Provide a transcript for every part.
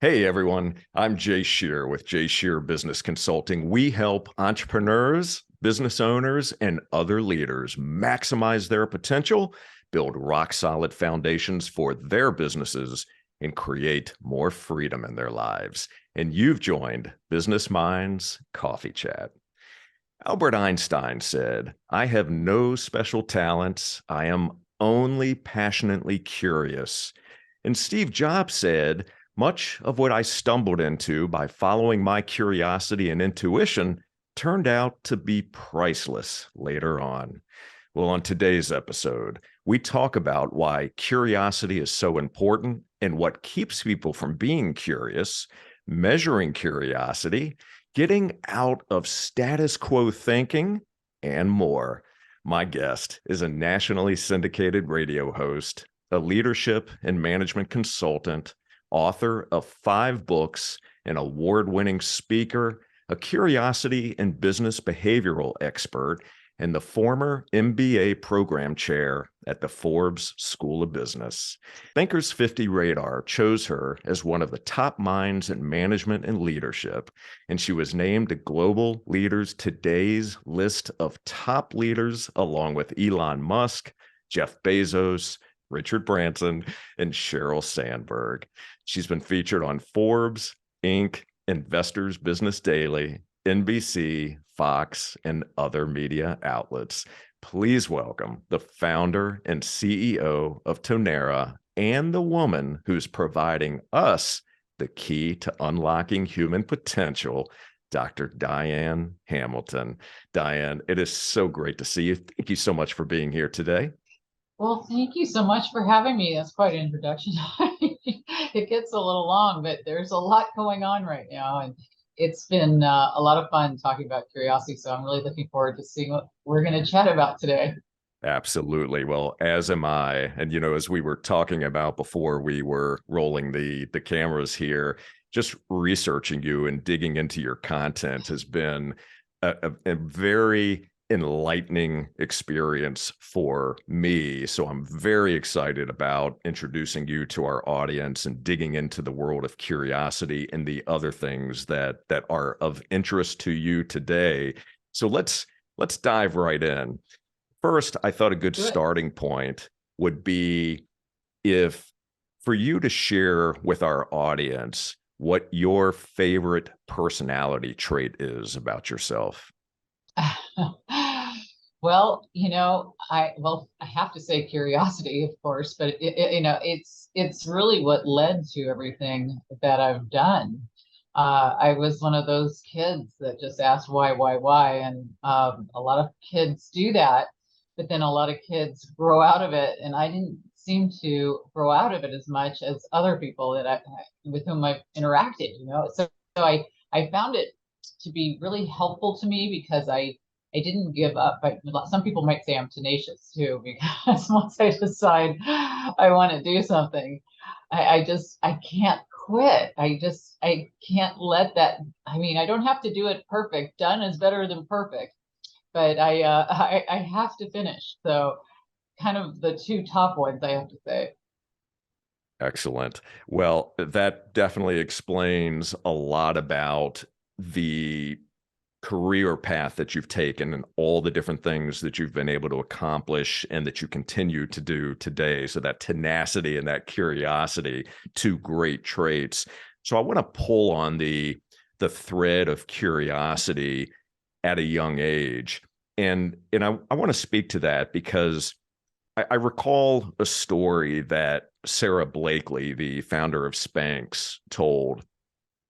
Hey everyone, I'm Jay Scherr with Scherr Business Consulting. We help entrepreneurs, business owners, and other leaders maximize their potential, build rock solid foundations for their businesses, and create more freedom in their lives. And you've joined Business Minds Coffee Chat. Albert Einstein said, "I have no special talents. I am only passionately curious." And Steve Jobs said, "Much of what I stumbled into by following my curiosity and intuition turned out to be priceless later on." Well, on today's episode, we talk about why curiosity is so important and what keeps people from being curious, measuring curiosity, getting out of status quo thinking, and more. My guest is a nationally syndicated radio host, a leadership and management consultant, author of 5 books, an award-winning speaker, a curiosity and business behavioral expert, and the former MBA program chair at the Forbes School of Business. Thinkers50 Radar chose her as one of the top minds in management and leadership, and she was named to Global Leaders Today's list of top leaders, along with Elon Musk, Jeff Bezos, Richard Branson, and Sheryl Sandberg. She's been featured on Forbes, Inc., Investors Business Daily, NBC, Fox, and other media outlets. Please welcome the founder and CEO of Tonerra and the woman who's providing us the key to unlocking human potential, Dr. Diane Hamilton. Diane, it is so great to see you. Thank you so much for being here today. Well, thank you so much for having me. That's quite an introduction. It gets a little long, but there's a lot going on right now. And it's been a lot of fun talking about curiosity. So I'm really looking forward to seeing what we're going to chat about today. Absolutely. Well, as am I. And, as we were talking about before we were rolling the cameras here, just researching you and digging into your content has been a very enlightening experience for me. So I'm very excited about introducing you to our audience and digging into the world of curiosity and the other things that are of interest to you today. So let's dive right in. First, I thought a good starting point would be if for you to share with our audience what your favorite personality trait is about yourself. Well, I have to say curiosity, of course, but it's really what led to everything that I've done. I was one of those kids that just asked why, and a lot of kids do that, but then a lot of kids grow out of it, and I didn't seem to grow out of it as much as other people with whom I've interacted. So I found it to be really helpful to me because I didn't give up. But some people might say I'm tenacious too, because once I decide I want to do something, I can't quit. I can't let that. I mean, I don't have to do it perfect. Done is better than perfect, but I have to finish. So kind of the 2 top ones, I have to say. Excellent. Well, that definitely explains a lot about the career path that you've taken and all the different things that you've been able to accomplish and that you continue to do today. So that tenacity and that curiosity, 2 great traits. So I want to pull on the thread of curiosity at a young age. And I want to speak to that because I recall a story that Sarah Blakely, the founder of Spanx, told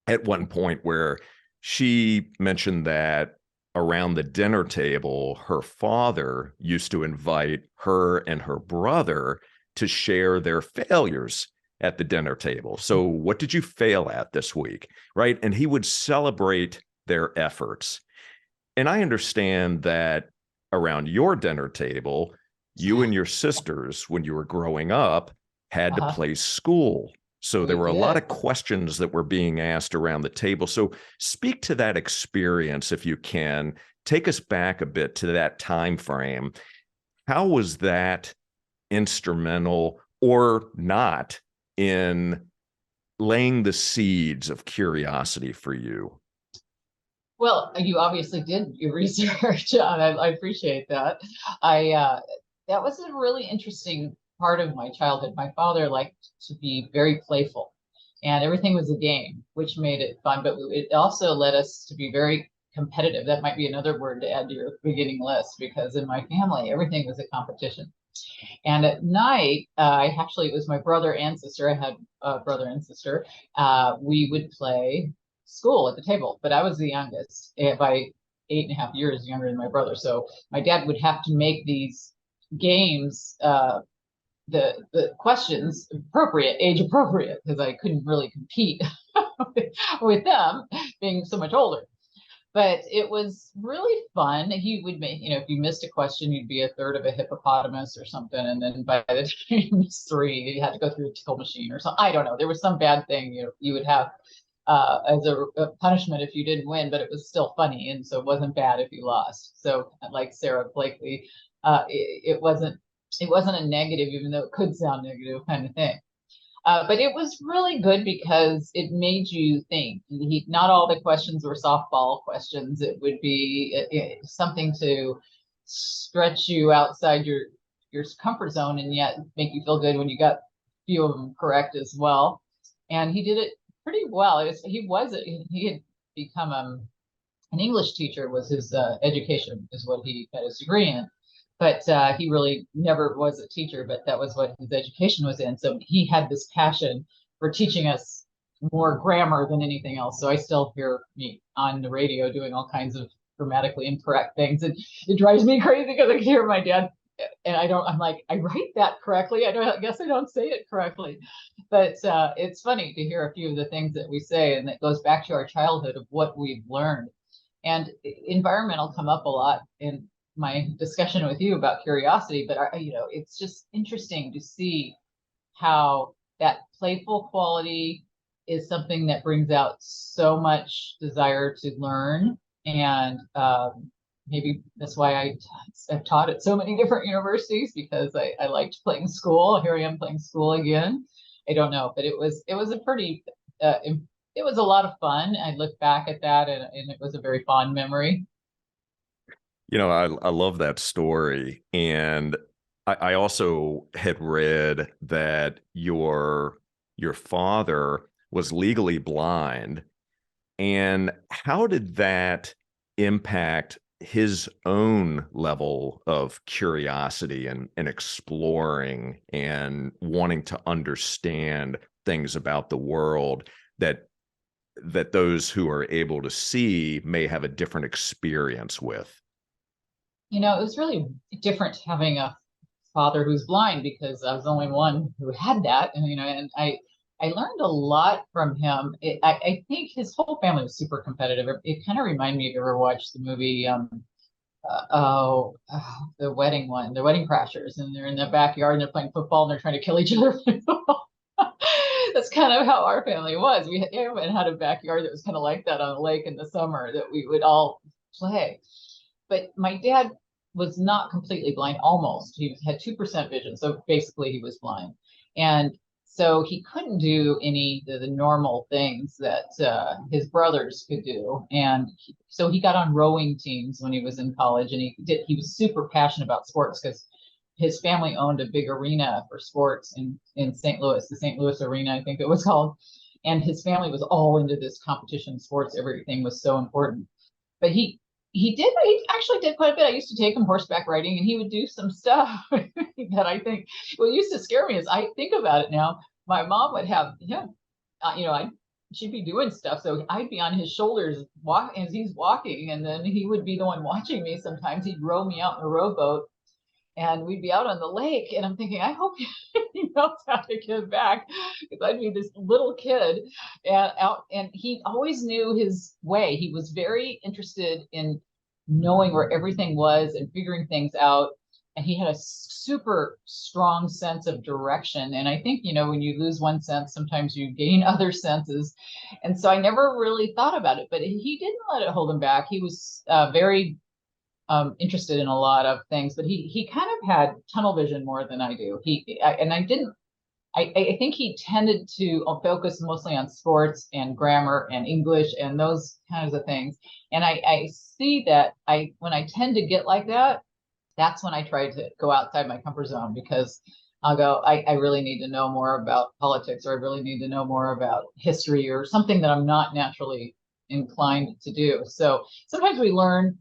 at one point where she mentioned that around the dinner table, her father used to invite her and her brother to share their failures at the dinner table. So what did you fail at this week? Right. And he would celebrate their efforts. And I understand that around your dinner table, you and your sisters, when you were growing up, had to play school. So there were a lot of questions that were being asked around the table. So speak to that experience if you can. Take us back a bit to that time frame. How was that instrumental or not in laying the seeds of curiosity for you? Well, you obviously did your research. I appreciate that. That was a really interesting part of my childhood. My father liked to be very playful, and everything was a game, which made it fun. But it also led us to be very competitive. That might be another word to add to your beginning list, because in my family, everything was a competition. And at night, it was my brother and sister. I had a brother and sister. We would play school at the table, but I was the youngest by 8.5 years younger than my brother. So my dad would have to make these games, the questions appropriate, age appropriate, because I couldn't really compete with them being so much older. But it was really fun. He would make, if you missed a question, you'd be a third of a hippopotamus or something. And then by the time you missed three, you had to go through a tickle machine or something. I don't know. There was some bad thing you would have as a punishment if you didn't win, but it was still funny. And so it wasn't bad if you lost. So like Sarah Blakely, it wasn't a negative, even though it could sound negative kind of thing. But it was really good because it made you think. Not all the questions were softball questions. It would be something to stretch you outside your comfort zone and yet make you feel good when you got a few of them correct as well. And he did it pretty well. He had become an English teacher was his education, is what he got his degree in. But he really never was a teacher, but that was what his education was in. So he had this passion for teaching us more grammar than anything else. So I still hear me on the radio doing all kinds of grammatically incorrect things. And it drives me crazy because I can hear my dad, and I'm like, I write that correctly. I guess I don't say it correctly. But it's funny to hear a few of the things that we say, and it goes back to our childhood of what we've learned. And environmental come up a lot in my discussion with you about curiosity, but it's just interesting to see how that playful quality is something that brings out so much desire to learn. And maybe that's why I've taught at so many different universities, because I liked playing school. Here I am playing school again. I don't know, but it was a pretty it was a lot of fun. I look back at that, and it was a very fond memory. I love that story. And I also had read that your father was legally blind. And how did that impact his own level of curiosity and exploring and wanting to understand things about the world that those who are able to see may have a different experience with? It was really different having a father who's blind, because I was the only one who had that, and I learned a lot from him. I think his whole family was super competitive. It kind of reminded me, if you ever watched the movie, the wedding one, the Wedding Crashers, and they're in the backyard and they're playing football and they're trying to kill each other. That's kind of how our family was. We had a backyard that was kind of like that on a lake in the summer that we would all play. But my dad was not completely blind, almost. He had 2% vision, so basically he was blind. And so he couldn't do any of the normal things that his brothers could do. And so he got on rowing teams when he was in college, and he was super passionate about sports, because his family owned a big arena for sports in St. Louis, the St. Louis Arena, I think it was called. And his family was all into this competition sports. Everything was so important. But he actually did quite a bit. I used to take him horseback riding, and he would do some stuff that I think, what used to scare me is, I think about it now, my mom would have him, she'd be doing stuff. So I'd be on his shoulders as he's walking, and then he would be the one watching me. Sometimes he'd row me out in a rowboat, and we'd be out on the lake, and I'm thinking, I hope he knows how to get back, because I'd be this little kid and he always knew his way. He was very interested in knowing where everything was and figuring things out. And he had a super strong sense of direction. And I think, when you lose one sense, sometimes you gain other senses. And so I never really thought about it, but he didn't let it hold him back. He was very interested in a lot of things, but he kind of had tunnel vision more than I do. I think he tended to focus mostly on sports and grammar and English and those kinds of things. And I see that when I tend to get like that, that's when I try to go outside my comfort zone, because I'll go, I really need to know more about politics, or I really need to know more about history or something that I'm not naturally inclined to do. So sometimes we learn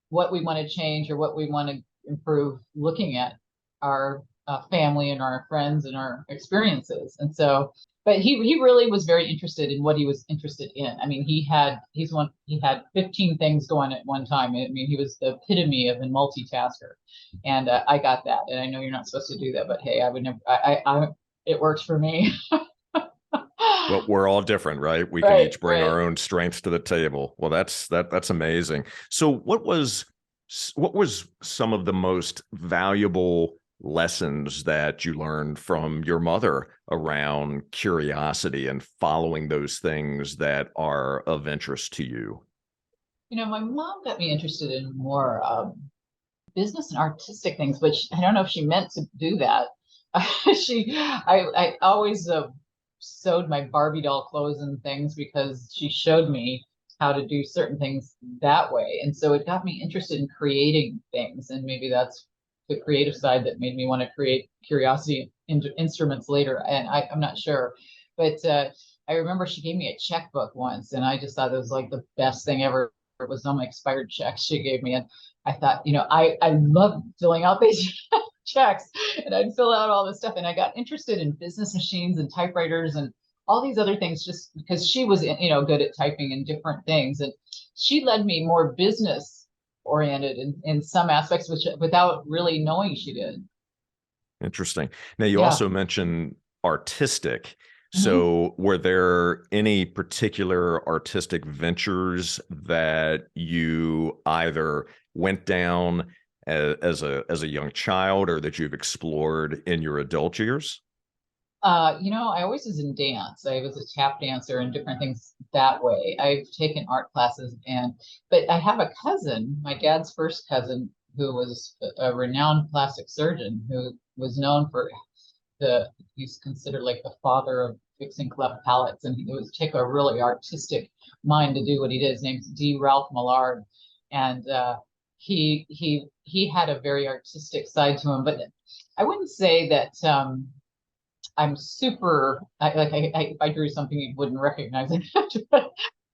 what we want to change or what we want to improve looking at our family and our friends and our experiences. And so, but he really was very interested in what he was interested in. I mean, he had 15 things going at one time. I mean, he was the epitome of a multitasker, and I got that. And I know you're not supposed to do that, but hey, I would never. It works for me. Well, we're all different, right? We can Right, each bring right. our own strengths to the table. Well, that's amazing. So what was some of the most valuable lessons that you learned from your mother around curiosity and following those things that are of interest to you? My mom got me interested in more business and artistic things, which I don't know if she meant to do that. I always sewed my Barbie doll clothes and things because she showed me how to do certain things that way. And so it got me interested in creating things. And maybe that's the creative side that made me want to create curiosity instruments later. And I'm not sure. But I remember she gave me a checkbook once, and I just thought it was like the best thing ever. It was on my expired checks she gave me. And I thought, I love filling out these checks, and I'd fill out all this stuff. And I got interested in business machines and typewriters and all these other things just because she was, good at typing and different things. And she led me more business oriented in some aspects, which without really knowing she did. Interesting. Now, you Yeah. also mentioned artistic. Mhm. So, were there any particular artistic ventures that you either went down as a young child, or that you've explored in your adult years? I always was in dance. I was a tap dancer and different things that way. I've taken art classes, but I have a cousin, my dad's first cousin, who was a renowned plastic surgeon who was known for he's considered like the father of fixing cleft palates. And it was take a really artistic mind to do what he did. His name's D. Ralph Millard. And he had a very artistic side to him, but I wouldn't say that I'm super if I drew something you wouldn't recognize it.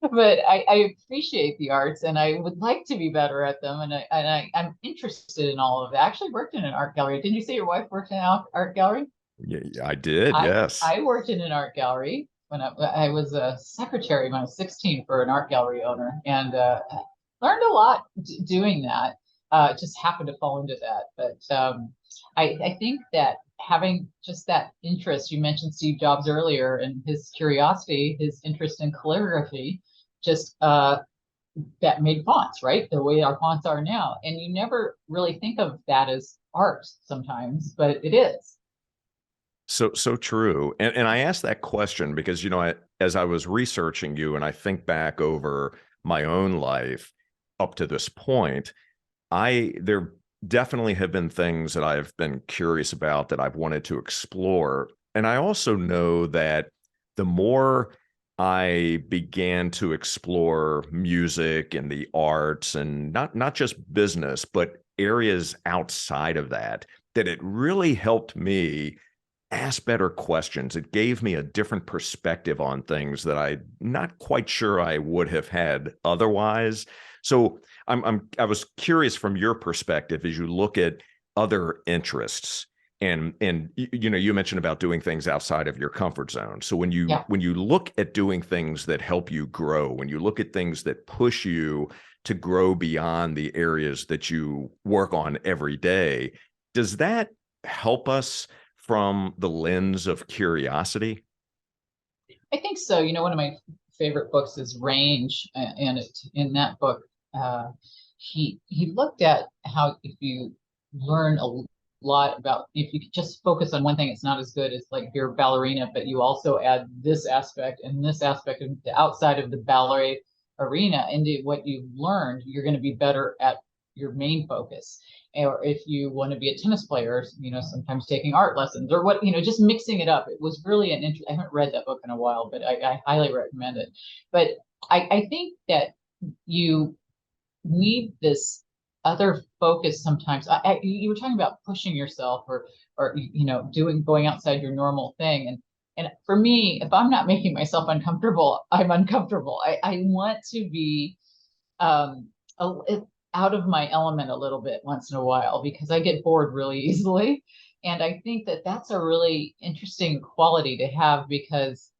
But I appreciate the arts, and I would like to be better at them, and I'm interested in all of it. I actually worked in an art gallery. Didn't you say your wife worked in an art gallery? Yeah, I did. I Yes. I worked in an art gallery when I was a secretary when I was 16 for an art gallery owner, and learned a lot doing that. Just happened to fall into that, but I think that having just that interest, you mentioned Steve Jobs earlier, and his curiosity, his interest in calligraphy, just that made fonts, right? The way our fonts are now, and you never really think of that as art sometimes, but it is. So true. And I asked that question because, as I was researching you and I think back over my own life up to this point, there definitely have been things that I've been curious about that I've wanted to explore. And I also know that the more I began to explore music and the arts, and not just business, but areas outside of that, that it really helped me ask better questions. It gave me a different perspective on things that I'm not quite sure I would have had otherwise. So I was curious from your perspective as you look at other interests, and you mentioned about doing things outside of your comfort zone. So Yeah. when you look at doing things that help you grow, when you look at things that push you to grow beyond the areas that you work on every day, does that help us from the lens of curiosity? I think so. One of my favorite books is Range, and in that book, uh, he looked at how if you learn a lot about if you just focus on one thing, it's not as good as like your ballerina, but you also add this aspect and this aspect and outside of the ballet arena into what you've learned, you're going to be better at your main focus. Or if you want to be a tennis player, sometimes taking art lessons or what, just mixing it up. It was really an interest. I haven't read that book in a while, but I highly recommend it. But I think that you need this other focus sometimes. You were talking about pushing yourself or going outside your normal thing. And for me, if I'm not making myself uncomfortable, I'm uncomfortable. I want to be out of my element a little bit once in a while because I get bored really easily. And I think that that's a really interesting quality to have because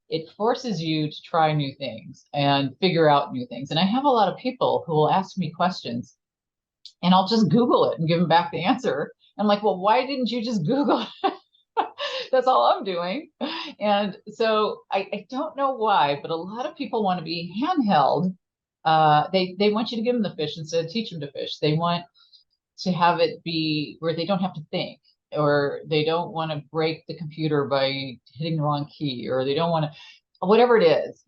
it forces you to try new things and figure out new things. And I have a lot of people who will ask me questions and I'll just Google it and give them back the answer. I'm like, well, why didn't you just Google it? That's all I'm doing. And so I don't know why, but a lot of people want to be handheld. They want you to give them the fish instead of teach them to fish. They want to have it be where they don't have to think, or they don't want to break the computer by hitting the wrong key, or they don't want to, whatever it is,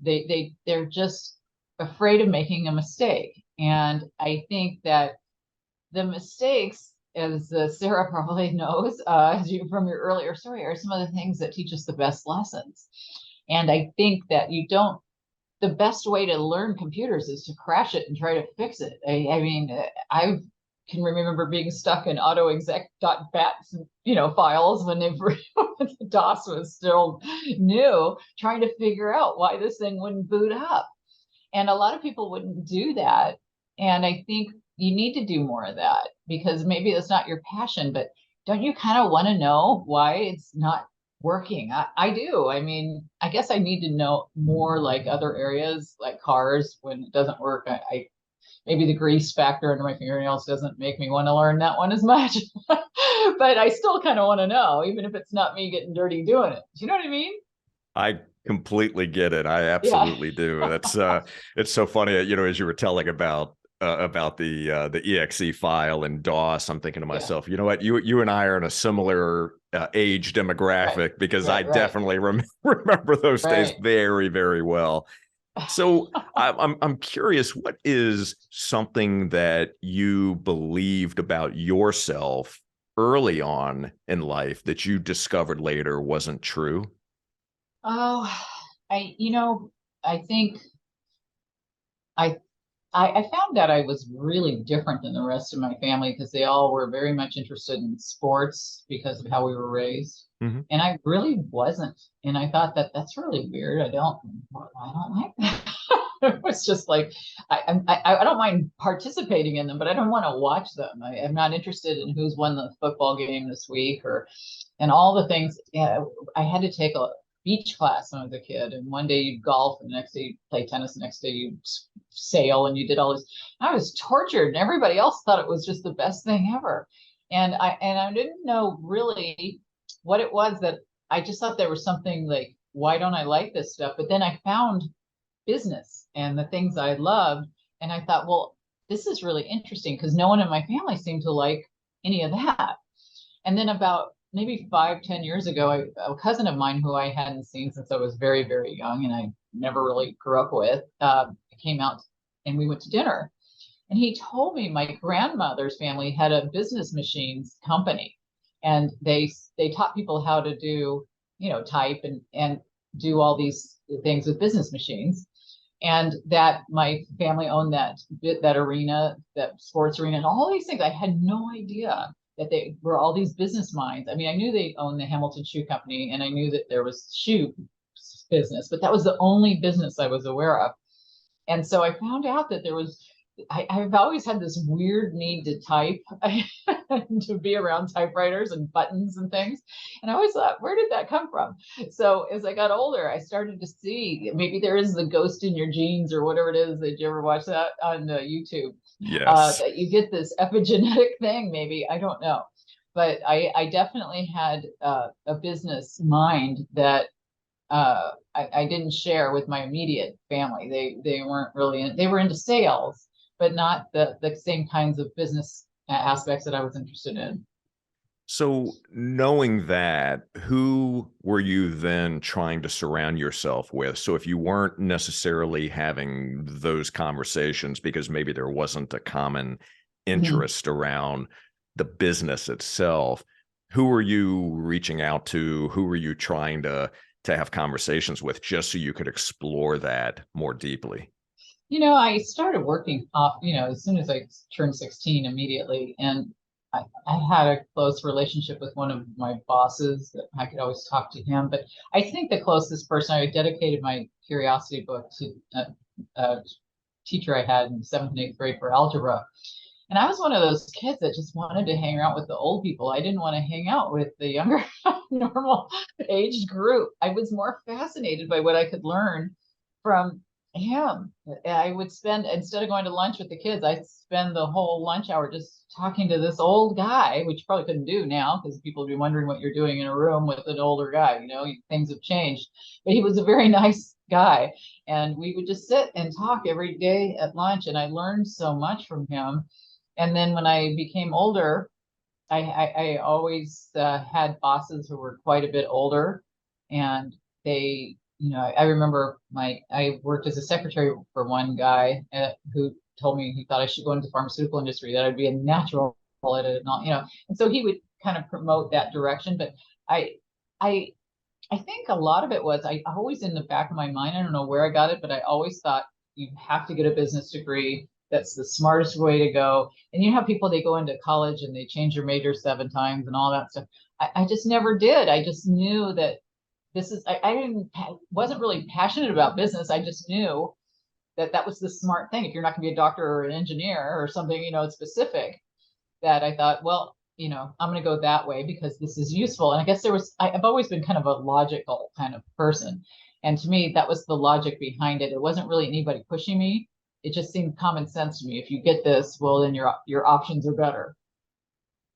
they're just afraid of making a mistake. And I think that the mistakes, as Sarah probably knows, from your earlier story, are some of the things that teach us the best lessons. And I think that the best way to learn computers is to crash it and try to fix it. I mean, I can remember being stuck in autoexec.bat, files when the DOS was still new, trying to figure out why this thing wouldn't boot up. And a lot of people wouldn't do that. And I think you need to do more of that because maybe that's not your passion, but don't you kind of want to know why it's not working? I do. I mean, I guess I need to know more like other areas, like cars, when it doesn't work. I maybe the grease factor under my fingernails doesn't make me want to learn that one as much, but I still kind of want to know, even if it's not me getting dirty doing it. Do you know what I mean? I completely get it. I absolutely do. That's it's so funny, as you were telling about the exe file and DOS, I'm thinking to myself, you know what, you and I are in a similar age demographic because I definitely remember those days very, very well. So I'm curious, what is something that you believed about yourself early on in life that you discovered later wasn't true? Oh, I think I found that I was really different than the rest of my family because they all were very much interested in sports because of how we were raised. Mm-hmm. And I really wasn't. And I thought that's really weird. I don't like that. It was just like, I don't mind participating in them, but I don't want to watch them. I'm not interested in who's won the football game this week and all the things. Yeah, I had to take a beach class when I was a kid, and one day you'd golf, and the next day you'd play tennis, the next day you'd sail, and you did all this. I was tortured, and everybody else thought it was just the best thing ever. And I didn't know really what it was that I just thought there was something like, why don't I like this stuff? But then I found business and the things I loved, and I thought, well, this is really interesting because no one in my family seemed to like any of that. And then about maybe 5-10 years ago, a cousin of mine who I hadn't seen since I was very, very young and I never really grew up with, came out and we went to dinner. And he told me my grandmother's family had a business machines company, and they taught people how to do, type and do all these things with business machines. And that my family owned that arena, that sports arena, and all these things. I had no idea that they were all these business minds. I mean, I knew they owned the Hamilton Shoe Company, and I knew that there was shoe business, but that was the only business I was aware of. And so I found out that there was, I've always had this weird need to type, to be around typewriters and buttons and things. And I always thought, where did that come from? So as I got older, I started to see maybe there is the ghost in your genes or whatever it is. Did you ever watch that on YouTube? Yes. That you get this epigenetic thing, maybe, I don't know. But I definitely had a business mind that I didn't share with my immediate family. They weren't really they were into sales, but not the same kinds of business aspects that I was interested in. So knowing that, who were you then trying to surround yourself with? So if you weren't necessarily having those conversations because maybe there wasn't a common Mhm. interest around the business itself. Who were you reaching out to? Who were you trying to have conversations with just so you could explore that more deeply? I started working off, as soon as I turned 16 immediately. And I had a close relationship with one of my bosses that I could always talk to him. But I think the closest person, I dedicated my curiosity book to a teacher I had in seventh and eighth grade for algebra. And I was one of those kids that just wanted to hang out with the old people. I didn't want to hang out with the younger, normal aged group. I was more fascinated by what I could learn from him. I would spend, instead of going to lunch with the kids, I'd spend the whole lunch hour just talking to this old guy, which you probably couldn't do now because people would be wondering what you're doing in a room with an older guy. Things have changed. But he was a very nice guy. And we would just sit and talk every day at lunch. And I learned so much from him. And then when I became older, I always had bosses who were quite a bit older, and they, I remember I worked as a secretary for one guy who told me he thought I should go into the pharmaceutical industry, that I'd be a natural at it and all, and so he would kind of promote that direction. But I, I, I think a lot of it was I always in the back of my mind, I don't know where I got it, but I always thought you have to get a business degree. That's the smartest way to go. And you have people, they go into college and they change their major 7 times and all that stuff. I just never did. I just knew that I wasn't really passionate about business. I just knew that that was the smart thing. If you're not going to be a doctor or an engineer or something, specific, that I thought, well, I'm going to go that way because this is useful. And I guess I've always been kind of a logical kind of person. And to me, that was the logic behind it. It wasn't really anybody pushing me. It just seemed common sense to me. If you get this, well, then your options are better.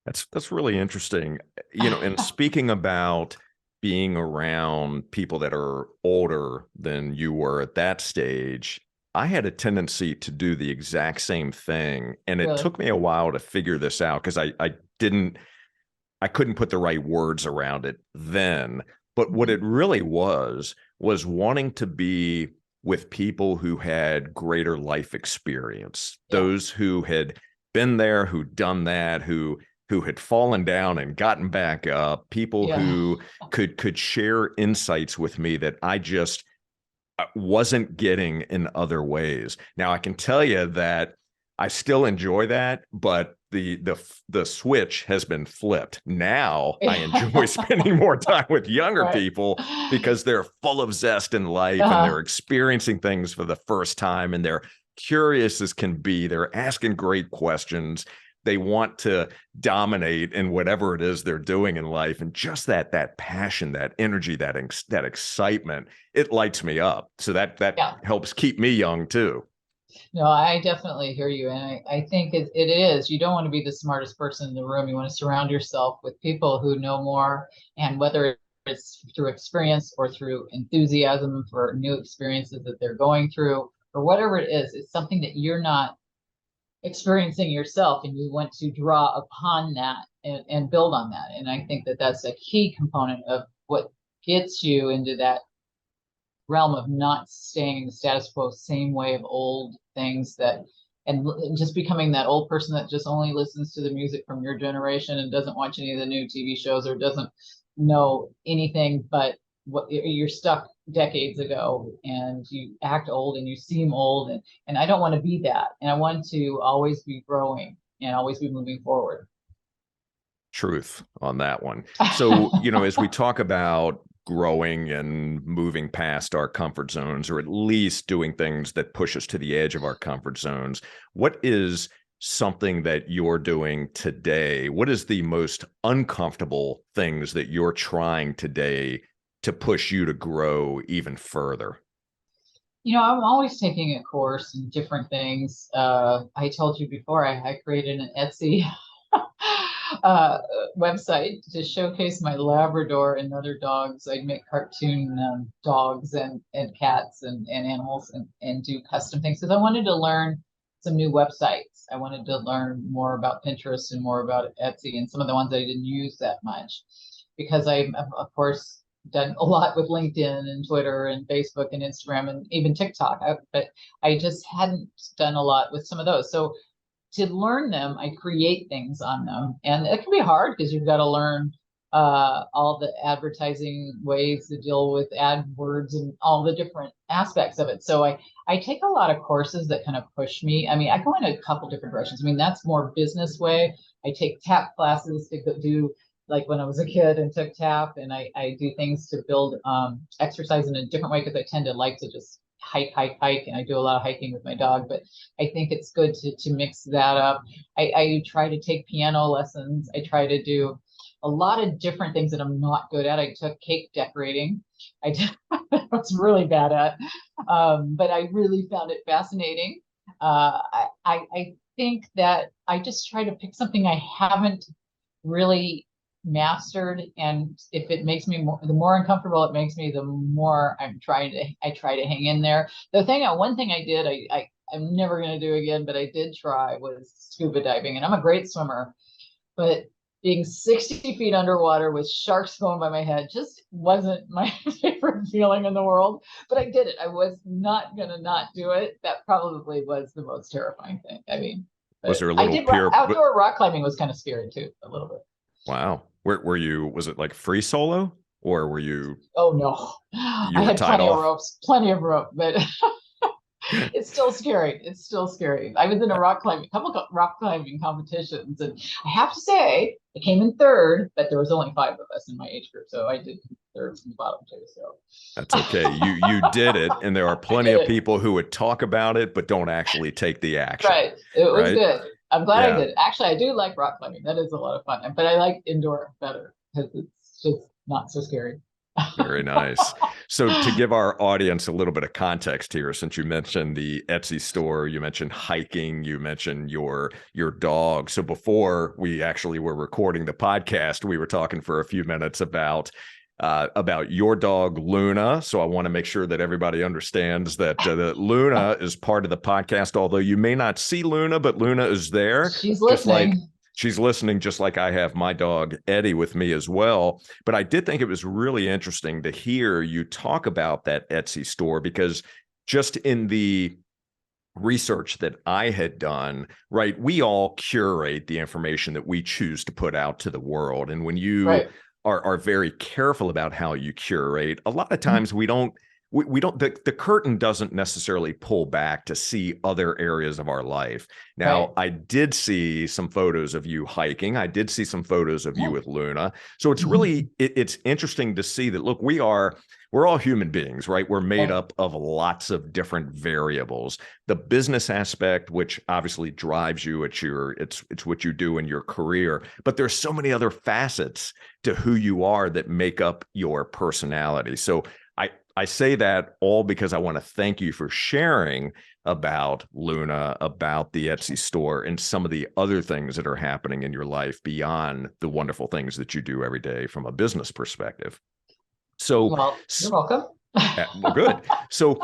That's really interesting. And speaking about being around people that are older than you were at that stage, I had a tendency to do the exact same thing. And it Really. took me a while to figure this out because I couldn't put the right words around it then. But what Mhm. it really was wanting to be with people who had greater life experience, Yeah. those who had been there, who'd done that, who had fallen down and gotten back up, people Yeah. who could share insights with me that I just wasn't getting in other ways. Now I can tell you that I still enjoy that, but the switch has been flipped. Now I enjoy spending more time with younger Right. people because they're full of zest in life and they're experiencing things for the first time and they're curious as can be. They're asking great questions. They want to dominate in whatever it is they're doing in life, and just that passion, that energy, that excitement, it lights me up. So that Yeah. helps keep me young too. No, I definitely hear you. And I think it is. You don't want to be the smartest person in the room. You want to surround yourself with people who know more. And whether it's through experience or through enthusiasm for new experiences that they're going through, or whatever it is, it's something that you're not experiencing yourself and you want to draw upon that and build on that. And I think that that's a key component of what gets you into that realm of not staying in the status quo, same way of old things and just becoming that old person that just only listens to the music from your generation and doesn't watch any of the new TV shows or doesn't know anything but what you're stuck decades ago and you act old and you seem old. And I don't want to be that. And I want to always be growing and always be moving forward. Truth on that one. So, as we talk about growing and moving past our comfort zones, or at least doing things that push us to the edge of our comfort zones, what is something that you're doing today? What is the most uncomfortable things that you're trying today to push you to grow even further? I'm always taking a course in different things. I told you before, I created an Etsy uh, website to showcase my Labrador and other dogs. I'd make cartoon dogs and cats and animals and do custom things because I wanted to learn some new websites. I wanted to learn more about Pinterest and more about Etsy and some of the ones I didn't use that much because I'm, of course, done a lot with LinkedIn and Twitter and Facebook and Instagram and even TikTok. But I just hadn't done a lot with some of those. So to learn them, I create things on them. And it can be hard because you've got to learn all the advertising ways to deal with AdWords and all the different aspects of it. So I take a lot of courses that kind of push me. I mean, I go in a couple different directions. I mean, that's more business way. I take tap classes to do, like when I was a kid and took tap, and I do things to build exercise in a different way because I tend to like to just hike, and I do a lot of hiking with my dog, but I think it's good to mix that up. I try to take piano lessons. I try to do a lot of different things that I'm not good at. I took cake decorating. I was really bad at, but I really found it fascinating. I think that I just try to pick something I haven't really mastered, and if it makes me more, the more uncomfortable it makes me, the more I try to hang in there. One thing I did, I'm never going to do again, but I did try, was scuba diving, and I'm a great swimmer, but being 60 feet underwater with sharks going by my head just wasn't my favorite feeling in the world. But I did it. I was not going to not do it. That probably was the most terrifying thing. I mean, Was there a little outdoor rock climbing was kind of scary too, a little bit. Wow. Were you, was it like free solo, or were you? Oh no, You I were had tied off. plenty of rope, but it's still scary. It's still scary. I was in a couple of rock climbing competitions, and I have to say, I came in third, but there was only 5 of us in my age group, so I did third from the bottom too. So That's okay. You did it, and there are plenty of people who would talk about it but don't actually take the action. Right. It was good. I'm glad I did it. Actually, I do like rock climbing. That is a lot of fun, but I like indoor better because it's just not so scary. Very nice. So to give our audience a little bit of context here, since you mentioned the Etsy store, you mentioned hiking, you mentioned your dog. So before we actually were recording the podcast, we were talking for a few minutes about your dog, Luna. So I want to make sure that everybody understands that Luna is part of the podcast, although you may not see Luna, but Luna is there. She's listening. She's listening, just like I have my dog, Eddie, with me as well. But I did think it was really interesting to hear you talk about that Etsy store, because just in the research that I had done, right, we all curate the information that we choose to put out to the world. And when you are very careful about how you curate, a lot of times we don't, the curtain doesn't necessarily pull back to see other areas of our life. Now, I did see some photos of you hiking. I did see some photos of you with Luna. So it's really, it's interesting to see that, look, we're all human beings, right? We're made up of lots of different variables. The business aspect, which obviously drives you at it's what you do in your career, but there's so many other facets to who you are that make up your personality. So I say that all because I want to thank you for sharing about Luna, about the Etsy store, and some of the other things that are happening in your life beyond the wonderful things that you do every day from a business perspective. So, well, you're welcome. Well, good. So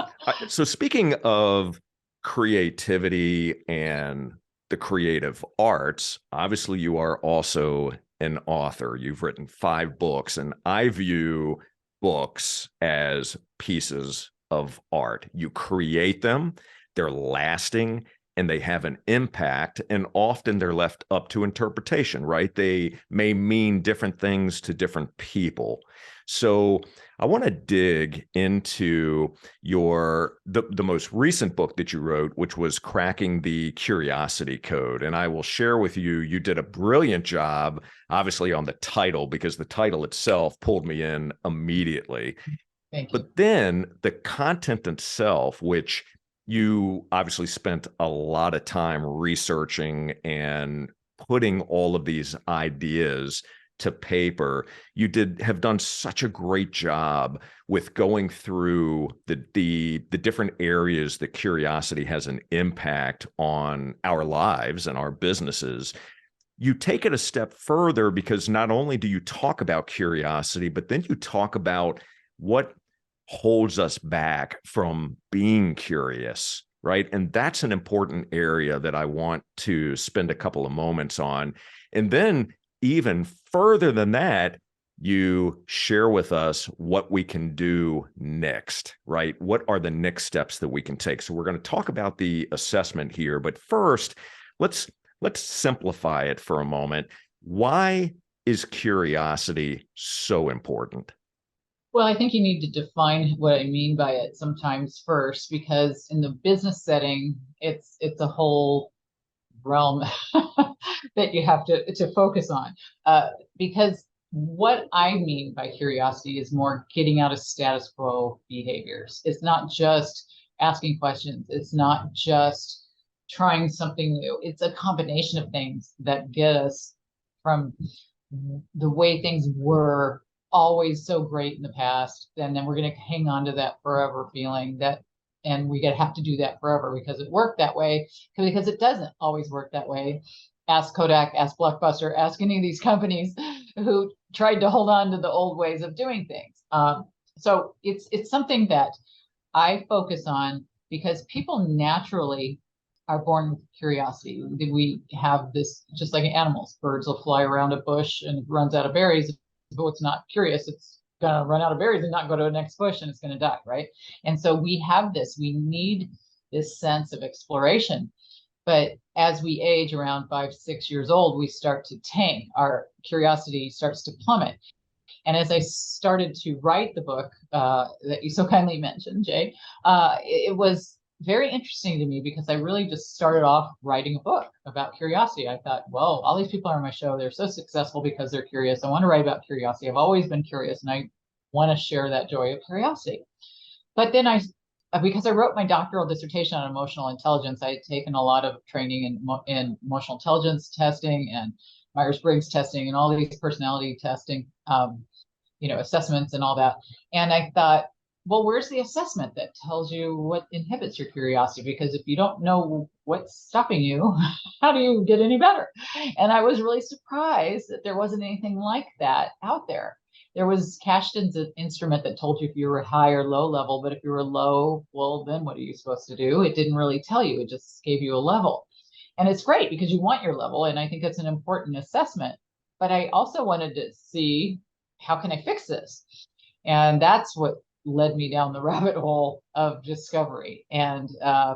speaking of creativity and the creative arts, obviously you are also an author. You've written 5 books, and I view books as pieces of art. You create them, they're lasting, and they have an impact, and often they're left up to interpretation, right? They may mean different things to different people. So I want to dig into the most recent book that you wrote, which was Cracking the Curiosity Code. And I will share with you, you did a brilliant job, obviously, on the title, because the title itself pulled me in immediately. Thank you. But then the content itself, which you obviously spent a lot of time researching and putting all of these ideas to paper, you have done such a great job with going through the different areas that curiosity has an impact on our lives and our businesses. You take it a step further, because not only do you talk about curiosity, but then you talk about what holds us back from being curious, right? And that's an important area that I want to spend a couple of moments on. And then even further than that, you share with us what we can do next, right? What are the next steps that we can take? So we're going to talk about the assessment here, but first, let's simplify it for a moment. Why is curiosity so important? Well, I think you need to define what I mean by it sometimes first, because in the business setting, it's a whole realm that you have to focus on. Because what I mean by curiosity is more getting out of status quo behaviors. It's not just asking questions. It's not just trying something new. It's a combination of things that get us from the way things were always so great in the past, and then we're going to hang on to that forever feeling that, and we have to do that forever because it worked that way, because it doesn't always work that way. Ask Kodak, ask Blockbuster, ask any of these companies who tried to hold on to the old ways of doing things. So it's something that I focus on because people naturally are born with curiosity. We have this, just like animals. Birds will fly around a bush and it runs out of berries. But it's not curious, it's going to run out of berries and not go to the next bush and it's going to die, right? And so we have this, we need this sense of exploration. But as we age around 5, 6 years old, we start to tank. Our curiosity starts to plummet. And as I started to write the book that you so kindly mentioned, Jay, it was very interesting to me because I really just started off writing a book about curiosity. I thought, well, all these people are on my show. They're so successful because they're curious. I want to write about curiosity. I've always been curious and I want to share that joy of curiosity. But then because I wrote my doctoral dissertation on emotional intelligence, I had taken a lot of training in emotional intelligence testing and Myers-Briggs testing and all these personality testing, assessments and all that. And I thought, well, where's the assessment that tells you what inhibits your curiosity? Because if you don't know what's stopping you, how do you get any better? And I was really surprised that there wasn't anything like that out there. There was Kashtan's instrument that told you if you were high or low level, but if you were low, well, then what are you supposed to do? It didn't really tell you, it just gave you a level. And it's great because you want your level, and I think it's an important assessment. But I also wanted to see, how can I fix this? And that's what led me down the rabbit hole of discovery. And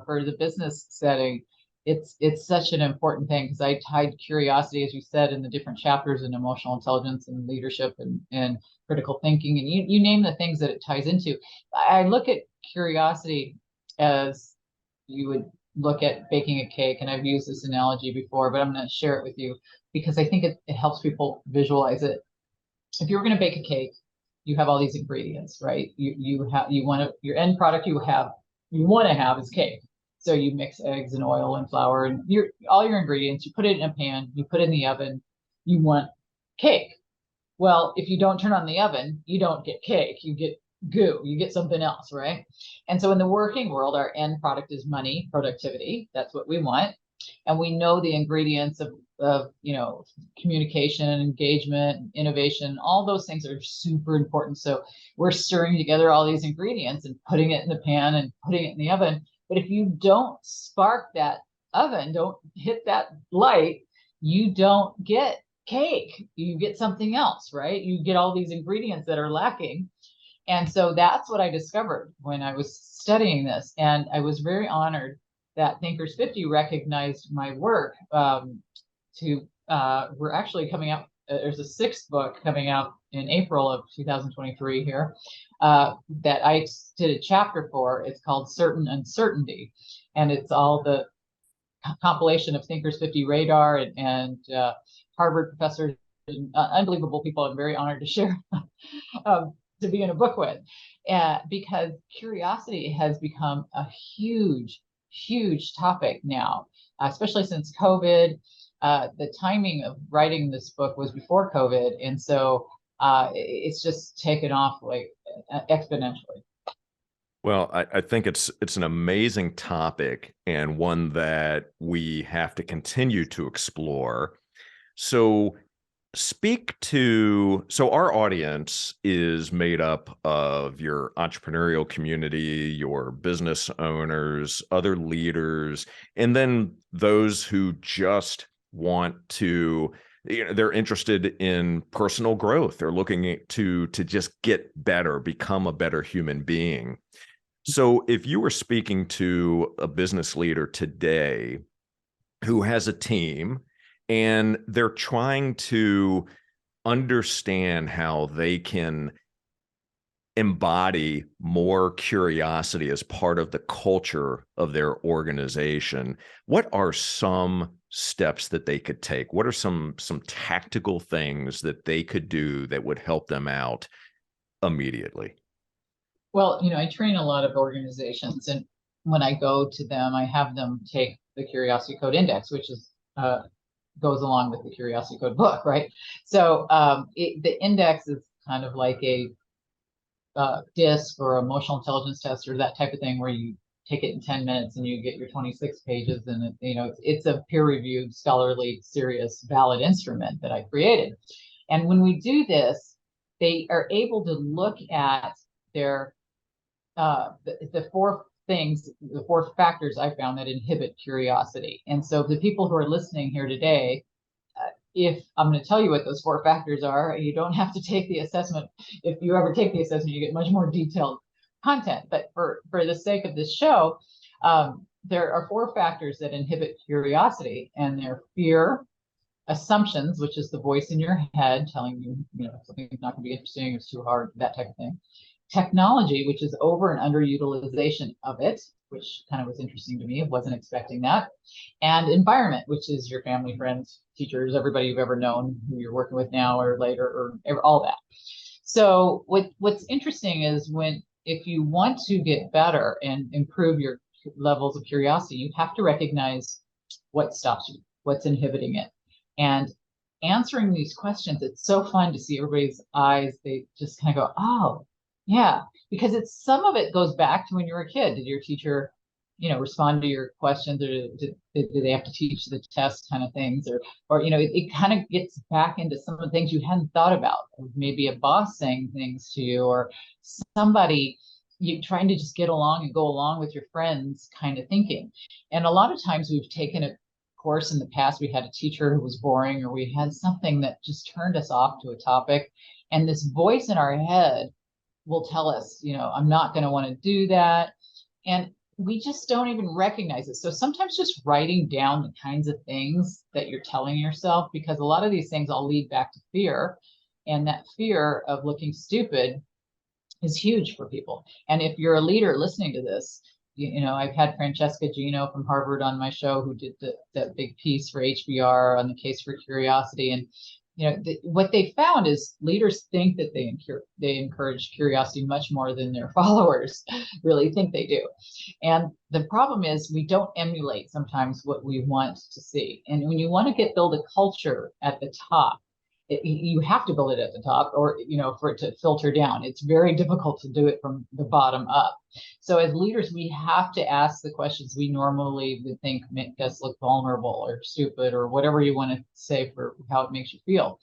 for the business setting, it's such an important thing because I tied curiosity, as you said, in the different chapters in emotional intelligence and leadership and critical thinking, and you name the things that it ties into. I look at curiosity as you would look at baking a cake, and I've used this analogy before, but I'm going to share it with you because I think it helps people visualize it. If you were going to bake a cake, you have all these ingredients, right? Your end product you want to have is cake. So you mix eggs and oil and flour and all your ingredients, you put it in a pan, you put it in the oven, you want cake. Well, if you don't turn on the oven, you don't get cake, you get goo, you get something else, right? And so in the working world, our end product is money, productivity. That's what we want. And we know the ingredients of communication, engagement, innovation, all those things are super important. So we're stirring together all these ingredients and putting it in the pan and putting it in the oven. But if you don't spark that oven, don't hit that light, you don't get cake. You get something else, right? You get all these ingredients that are lacking. And so that's what I discovered when I was studying this. And I was very honored that Thinkers50 recognized my work. We're actually coming out, there's a 6th book coming out in April of 2023 here that I did a chapter for. It's called Certain Uncertainty. And it's all the compilation of Thinkers50 Radar and Harvard professors, and, unbelievable people I'm very honored to share to be in a book with. Because curiosity has become a huge topic now, especially since COVID. The timing of writing this book was before COVID, and so it's just taken off like exponentially. Well, I think it's an amazing topic and one that we have to continue to explore. So our audience is made up of your entrepreneurial community, your business owners, other leaders, and then those who just want to, they're interested in personal growth. They're looking to just get better, become a better human being. So if you were speaking to a business leader today, who has a team and they're trying to understand how they can embody more curiosity as part of the culture of their organization, what are some steps that they could take? What are some tactical things that they could do that would help them out immediately? Well, I train a lot of organizations, and when I go to them, I have them take the Curiosity Code Index, which is goes along with the Curiosity Code book, right? So the index is kind of like a DISC or emotional intelligence test or that type of thing, where you take it in 10 minutes and you get your 26 pages, and it's a peer-reviewed, scholarly, serious, valid instrument that I created. And when we do this, they are able to look at their the four things, the four factors I found that inhibit curiosity. And so the people who are listening here today, if I'm going to tell you what those four factors are, you don't have to take the assessment. If you ever take the assessment, you get much more detailed content. But for the sake of this show, there are four factors that inhibit curiosity, and they're fear, assumptions, which is the voice in your head telling you, something's not going to be interesting, it's too hard, that type of thing. Technology, which is over and underutilization of it, which kind of was interesting to me. I wasn't expecting that. And environment, which is your family, friends, teachers, everybody you've ever known, who you're working with now or later, or all that. So what's interesting is if you want to get better and improve your levels of curiosity, you have to recognize what stops you, what's inhibiting it. And answering these questions, it's so fun to see everybody's eyes. They just kind of go, oh, yeah, because some of it goes back to when you were a kid. Did your teacher, respond to your questions, or did they have to teach the test kind of things, or it kind of gets back into some of the things you hadn't thought about, or maybe a boss saying things to you, or somebody you trying to just get along and go along with your friends kind of thinking. And a lot of times we've taken a course in the past, we had a teacher who was boring, or we had something that just turned us off to a topic, and this voice in our head will tell us, I'm not going to want to do that. And we just don't even recognize it. So sometimes just writing down the kinds of things that you're telling yourself, because a lot of these things all lead back to fear. And that fear of looking stupid is huge for people. And if you're a leader listening to this, I've had Francesca Gino from Harvard on my show, who did that big piece for HBR on the case for curiosity. And what they found is leaders think that they encourage curiosity much more than their followers really think they do. And the problem is we don't emulate sometimes what we want to see. And when you want to build a culture at the top, you have to build it at the top, or for it to filter down. It's very difficult to do it from the bottom up. So as leaders, we have to ask the questions we normally would think make us look vulnerable or stupid, or whatever you want to say for how it makes you feel.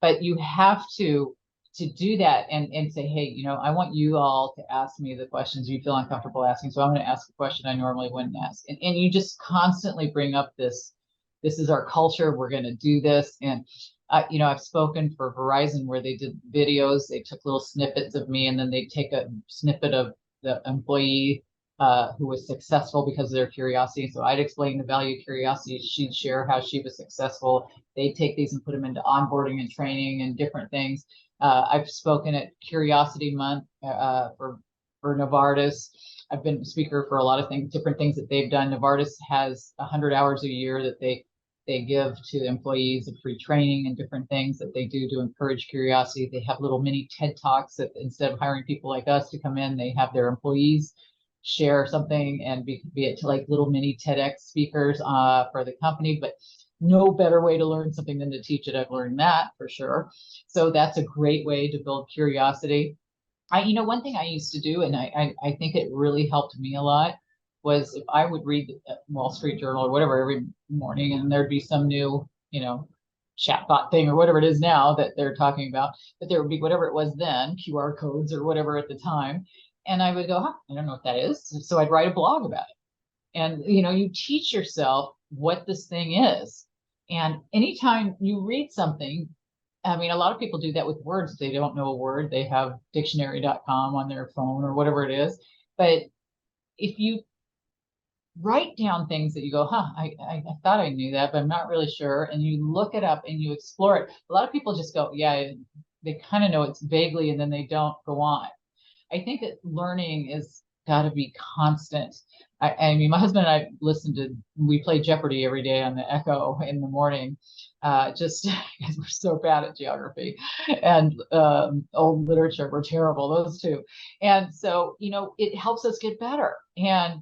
But you have to do that and say, hey, I want you all to ask me the questions you feel uncomfortable asking. So I'm going to ask a question I normally wouldn't ask. And you just constantly bring up this is our culture, we're going to do this. And I've spoken for Verizon, where they did videos. They took little snippets of me, and then they take a snippet of the employee who was successful because of their curiosity. So I'd explain the value of curiosity. She'd share how she was successful. They'd take these and put them into onboarding and training and different things. I've spoken at Curiosity Month for Novartis. I've been a speaker for a lot of things, different things that they've done. Novartis has 100 hours a year that they give to employees of free training and different things that they do to encourage curiosity. They have little mini TED Talks that instead of hiring people like us to come in, they have their employees share something, and be it to like little mini TEDx speakers for the company. But no better way to learn something than to teach it. I've learned that for sure. So that's a great way to build curiosity. One thing I used to do, and I think it really helped me a lot, was if I would read the Wall Street Journal or whatever every morning, and there'd be some new, chatbot thing or whatever it is now that they're talking about, but there would be whatever it was then, QR codes or whatever at the time. And I would go, I don't know what that is. So I'd write a blog about it. And, you teach yourself what this thing is. And anytime you read something, a lot of people do that with words. They don't know a word. They have dictionary.com on their phone or whatever it is. But if you write down things that you go, I thought I knew that, but I'm not really sure. And you look it up and you explore it. A lot of people just go, yeah, they kind of know it's vaguely, and then they don't go on. I think that learning is got to be constant. I mean, my husband and I we play Jeopardy every day on the Echo in the morning, just because we're so bad at geography and old literature. We're terrible, those two. And so, it helps us get better. And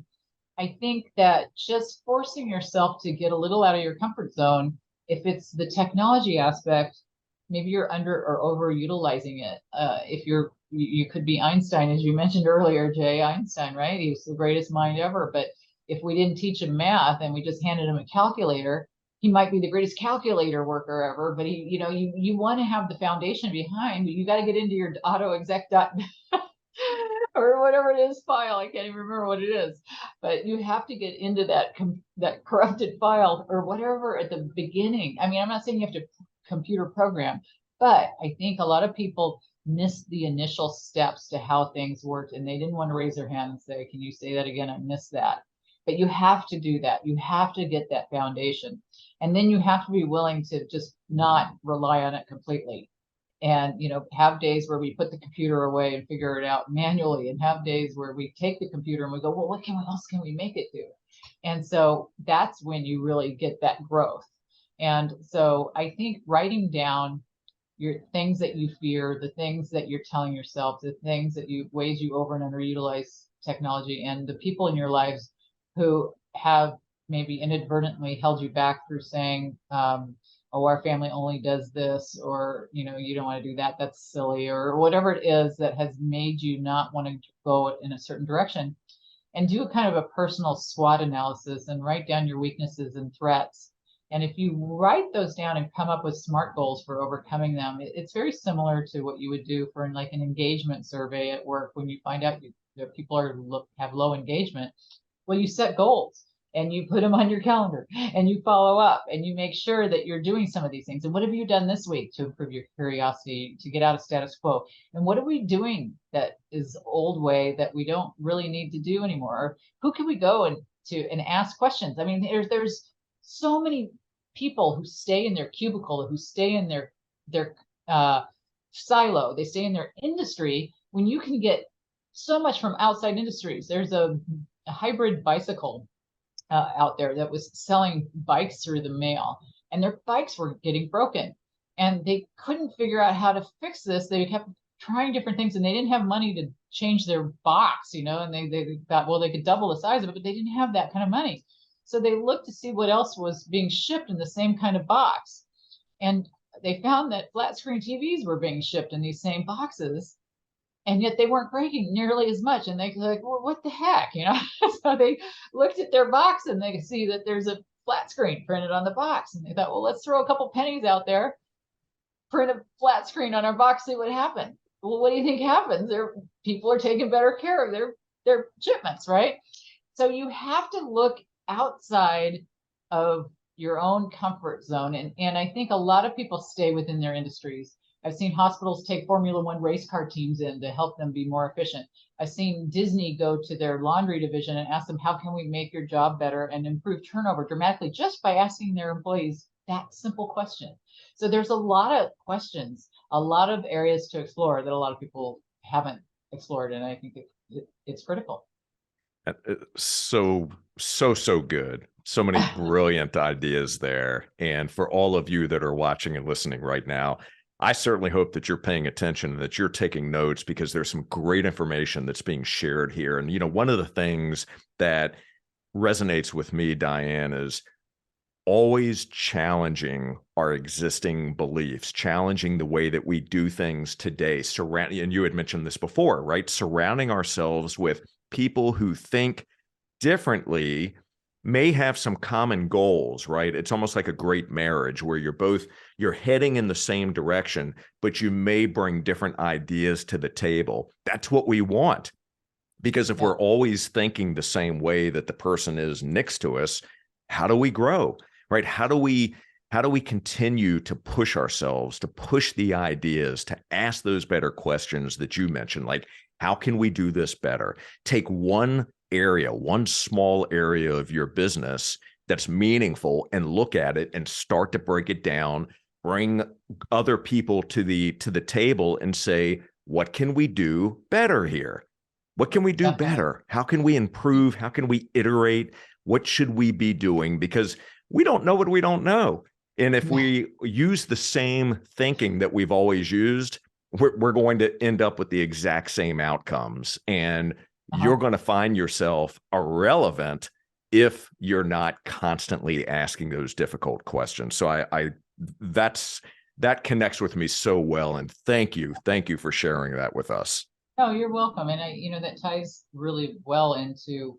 I think that just forcing yourself to get a little out of your comfort zone, if it's the technology aspect, maybe you're under or overutilizing it. If you could be Einstein, as you mentioned earlier, Jay Einstein, right? He was the greatest mind ever. But if we didn't teach him math and we just handed him a calculator, he might be the greatest calculator worker ever. But you want to have the foundation behind, but you got to get into your autoexec or whatever it is file. I can't even remember what it is, but you have to get into that corrupted file or whatever at the beginning. I mean, I'm not saying you have to computer program, but I think a lot of people missed the initial steps to how things worked, and they didn't want to raise their hand and say, can you say that again? I missed that. But you have to do that. You have to get that foundation. And then you have to be willing to just not rely on it completely. And, have days where we put the computer away and figure it out manually, and have days where we take the computer and we go, well, what else can we make it do? And so that's when you really get that growth. And so I think writing down your things that you fear, the things that you're telling yourself, the things ways you over and underutilize technology, and the people in your lives who have maybe inadvertently held you back through saying, oh, our family only does this, or, you don't want to do that, that's silly, or whatever it is that has made you not want to go in a certain direction. And do a kind of a personal SWOT analysis and write down your weaknesses and threats. And if you write those down and come up with SMART goals for overcoming them, it's very similar to what you would do for like an engagement survey at work. When you find out that people have low engagement, well, you set goals and you put them on your calendar and you follow up and you make sure that you're doing some of these things. And what have you done this week to improve your curiosity, to get out of status quo? And what are we doing that is old way that we don't really need to do anymore? Who can we go and ask questions? I mean, there's so many people who stay in their cubicle, who stay in their silo, they stay in their industry, when you can get so much from outside industries. There's a hybrid bicycle out there that was selling bikes through the mail, and their bikes were getting broken, and they couldn't figure out how to fix this. They kept trying different things, and they didn't have money to change their box, and they thought, well, they could double the size of it, but they didn't have that kind of money. So they looked to see what else was being shipped in the same kind of box. And they found that flat screen TVs were being shipped in these same boxes, and yet they weren't breaking nearly as much. And they were like, well, what the heck, So they looked at their box and they could see that there's a flat screen printed on the box. And they thought, well, let's throw a couple pennies out there, print a flat screen on our box, see what happens. Well, what do you think happens? People are taking better care of their shipments, right? So you have to look outside of your own comfort zone. And I think a lot of people stay within their industries. I've seen hospitals take Formula One race car teams in to help them be more efficient. I've seen Disney go to their laundry division and ask them, how can we make your job better and improve turnover dramatically, just by asking their employees that simple question. So there's a lot of questions, a lot of areas to explore that a lot of people haven't explored. And I think it's critical. So good. So many brilliant ideas there. And for all of you that are watching and listening right now, I certainly hope that you're paying attention and that you're taking notes, because there's some great information that's being shared here. And, one of the things that resonates with me, Diane, is always challenging our existing beliefs, challenging the way that we do things today. And you had mentioned this before, right? Surrounding ourselves with people who think differently, may have some common goals, right? It's almost like a great marriage where you're heading in the same direction, but you may bring different ideas to the table. That's what we want. Because if we're always thinking the same way that the person is next to us, how do we grow, right? How do we continue to push ourselves, to push the ideas, to ask those better questions that you mentioned? Like, how can we do this better? Take one area, one small area of your business that's meaningful, and look at it and start to break it down, bring other people to the table and say, what can we do better here? What can we do Definitely. better? How can we improve? How can we iterate? What should we be doing? Because we don't know what we don't know. And if Yeah. we use the same thinking that we've always used, we're going to end up with the exact same outcomes. And Uh-huh. you're going to find yourself irrelevant if you're not constantly asking those difficult questions. So that connects with me so well. And thank you for sharing that with us. Oh, you're welcome. And that ties really well into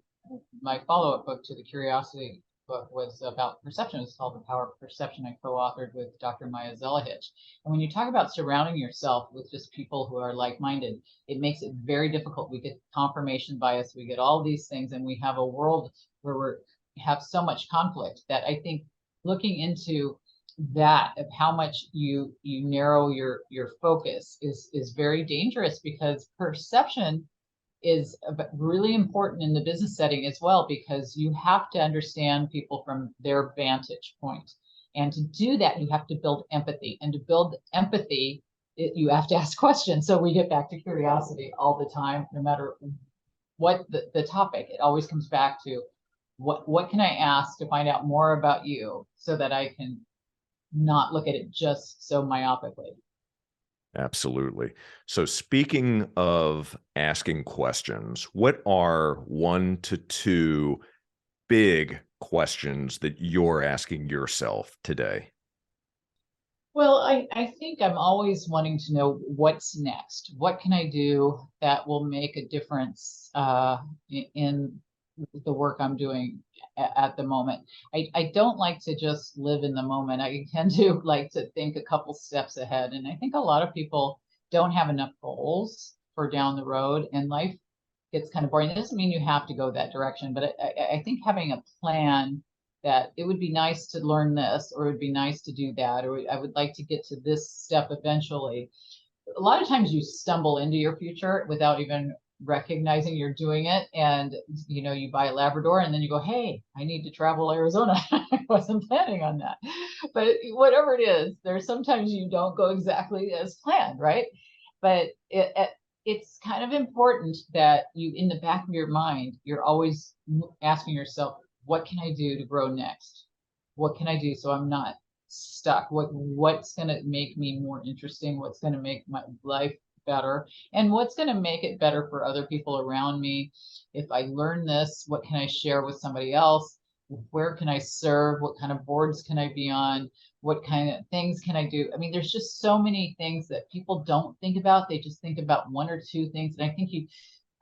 my follow-up book to the Curiosity book was about perception. It's called The Power of Perception. I co-authored with Dr. Maya Zelahich. And when you talk about surrounding yourself with just people who are like-minded, it makes it very difficult. We get confirmation bias, we get all these things, and we have a world where we have so much conflict that I think looking into that of how much you narrow your focus is very dangerous, because perception is really important in the business setting as well, because you have to understand people from their vantage point. And to do that, you have to build empathy. And to build empathy, you have to ask questions. So we get back to curiosity all the time, no matter what the topic. It always comes back to what can I ask to find out more about you so that I can not look at it just so myopically. Absolutely. So speaking of asking questions, what are 1 to 2 big questions that you're asking yourself today? Well, I think I'm always wanting to know what's next. What can I do that will make a difference in the work I'm doing at the moment? I don't like to just live in the moment. I tend to like to think a couple steps ahead. And I think a lot of people don't have enough goals for down the road, and life gets kind of boring. It doesn't mean you have to go that direction, but I think having a plan that it would be nice to learn this, or it would be nice to do that, or I would like to get to this step eventually. A lot of times you stumble into your future without even recognizing you're doing it. And, you buy a Labrador and then you go, hey, I need to travel Arizona. I wasn't planning on that. But whatever it is, there's sometimes you don't go exactly as planned, right? But it's kind of important that you, in the back of your mind, you're always asking yourself, what can I do to grow next? What can I do so I'm not stuck? What's going to make me more interesting? What's going to make my life better? And what's going to make it better for other people around me? If I learn this, what can I share with somebody else? Where can I serve? What kind of boards can I be on? What kind of things can I do? I mean, there's just so many things that people don't think about. They just think about 1 or 2 things. And I think you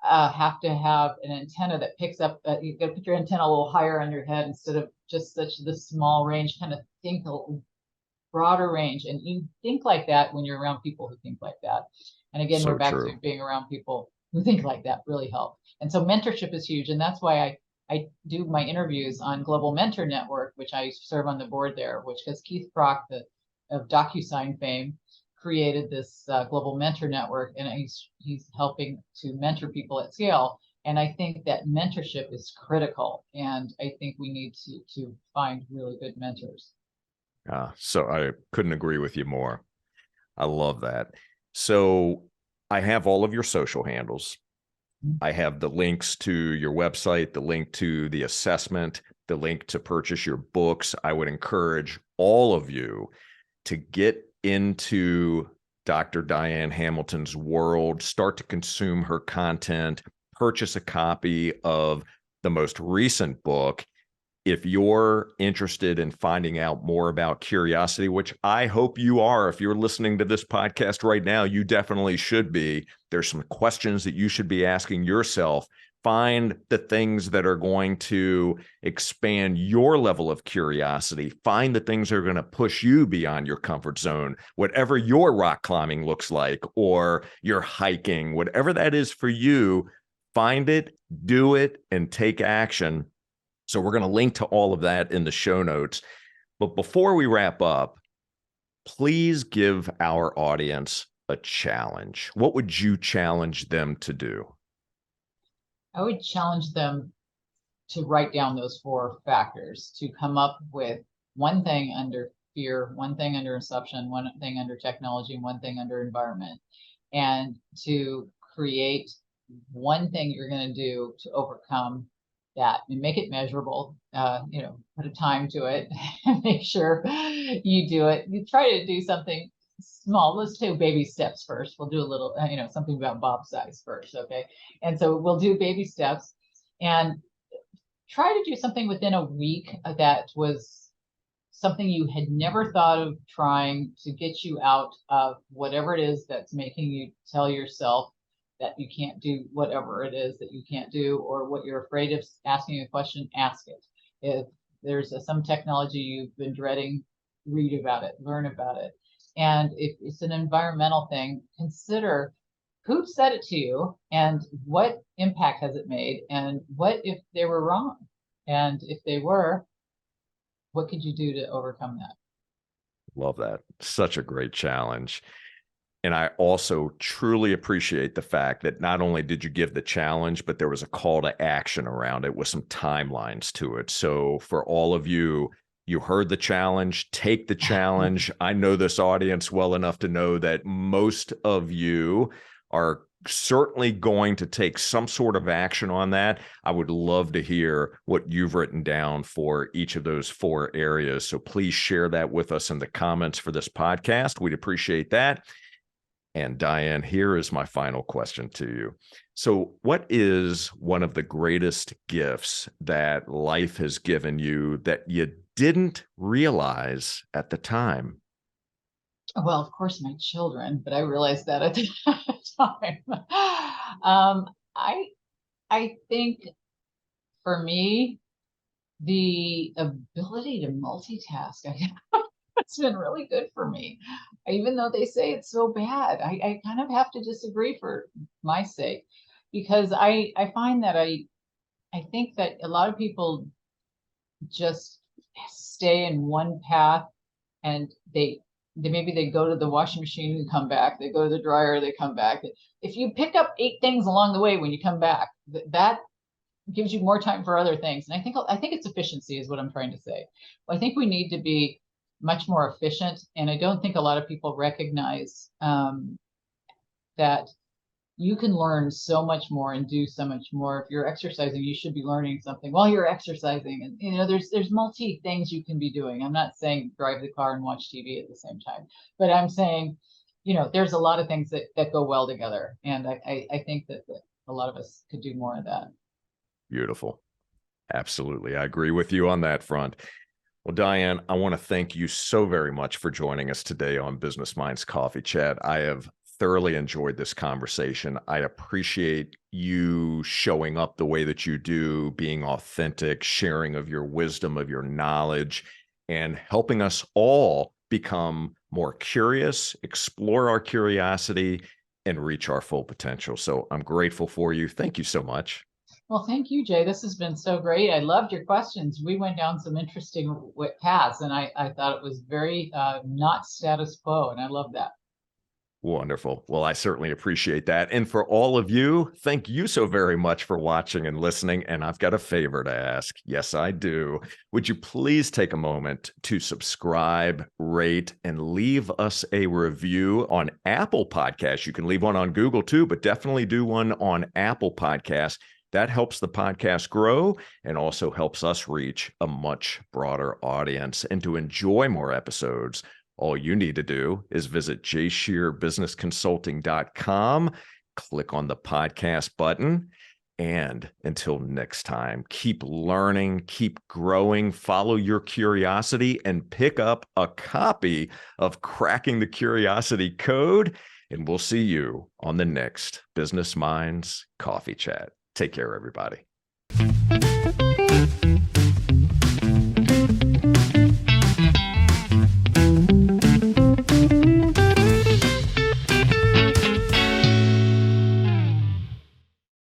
have to have an antenna that picks up. You got to put your antenna a little higher on your head instead of just such this small range. Kind of think a broader range, and you think like that when you're around people who think like that. And again, we're So back to true. being around people who think like that really help. And so mentorship is huge, and that's why I do my interviews on Global Mentor Network, which I serve on the board there, which because Keith Prock, of DocuSign fame, created this Global Mentor Network, and he's helping to mentor people at scale. And I think that mentorship is critical, and I think we need to find really good mentors. So I couldn't agree with you more. I love that. So I have all of your social handles. I have the links to your website, the link to the assessment, the link to purchase your books. I would encourage all of you to get into Dr. Diane Hamilton's world, start to consume her content, purchase a copy of the most recent book. If you're interested in finding out more about curiosity, which I hope you are, if you're listening to this podcast right now, you definitely should be. There's some questions that you should be asking yourself. Find the things that are going to expand your level of curiosity. Find the things that are going to push you beyond your comfort zone, whatever your rock climbing looks like, or your hiking, whatever that is for you. Find it, do it, and take action. So we're going to link to all of that in the show notes. But before we wrap up, please give our audience a challenge. What would you challenge them to do? I would challenge them to write down those 4 factors, to come up with one thing under fear, one thing under assumption, one thing under technology, and one thing under environment, and to create one thing you're going to do to overcome that and make it measurable. Put a time to it and make sure you do it. You try to do something small. Let's do baby steps first. We'll do a little, something about Bob size first. Okay. And so we'll do baby steps and try to do something within a week that was something you had never thought of trying, to get you out of whatever it is that's making you tell yourself that you can't do whatever it is that you can't do, or what you're afraid of asking a question, ask it. If there's some technology you've been dreading, read about it, learn about it. And if it's an environmental thing, consider who said it to you and what impact has it made, and what if they were wrong? And if they were, what could you do to overcome that? Love that. Such a great challenge. And I also truly appreciate the fact that not only did you give the challenge, but there was a call to action around it with some timelines to it. So for all of you, you heard the challenge, take the challenge. I know this audience well enough to know that most of you are certainly going to take some sort of action on that. I would love to hear what you've written down for each of those 4 areas. So please share that with us in the comments for this podcast. We'd appreciate that. And Diane, here is my final question to you. So what is one of the greatest gifts that life has given you that you didn't realize at the time? Well, of course, my children, but I realized that at the time. I think for me, the ability to multitask, it's been really good for me. Even though they say it's so bad, I kind of have to disagree for my sake, because I find that I think that a lot of people just stay in one path, and they maybe they go to the washing machine and come back. They go to the dryer, they come back. If you pick up 8 things along the way when you come back, that gives you more time for other things. And I think it's efficiency is what I'm trying to say. I think we need to be much more efficient. And I don't think a lot of people recognize that you can learn so much more and do so much more. If you're exercising, you should be learning something while you're exercising. And there's multi things you can be doing. I'm not saying drive the car and watch TV at the same time, but I'm saying, there's a lot of things that go well together. And I think that a lot of us could do more of that. Beautiful. Absolutely. I agree with you on that front. Well, Diane, I want to thank you so very much for joining us today on Business Minds Coffee Chat. I have thoroughly enjoyed this conversation. I appreciate you showing up the way that you do, being authentic, sharing of your wisdom, of your knowledge, and helping us all become more curious, explore our curiosity, and reach our full potential. So I'm grateful for you. Thank you so much. Well, thank you, Jay. This has been so great. I loved your questions. We went down some interesting paths, and I thought it was very not status quo, and I love that. Wonderful. Well, I certainly appreciate that. And for all of you, thank you so very much for watching and listening. And I've got a favor to ask. Yes, I do. Would you please take a moment to subscribe, rate, and leave us a review on Apple Podcasts? You can leave one on Google too, but definitely do one on Apple Podcasts. That helps the podcast grow and also helps us reach a much broader audience. And to enjoy more episodes, all you need to do is visit jscherbusinessconsulting.com, click on the podcast button, and until next time, keep learning, keep growing, follow your curiosity, and pick up a copy of Cracking the Curiosity Code. And we'll see you on the next Business Minds Coffee Chat. Take care, everybody.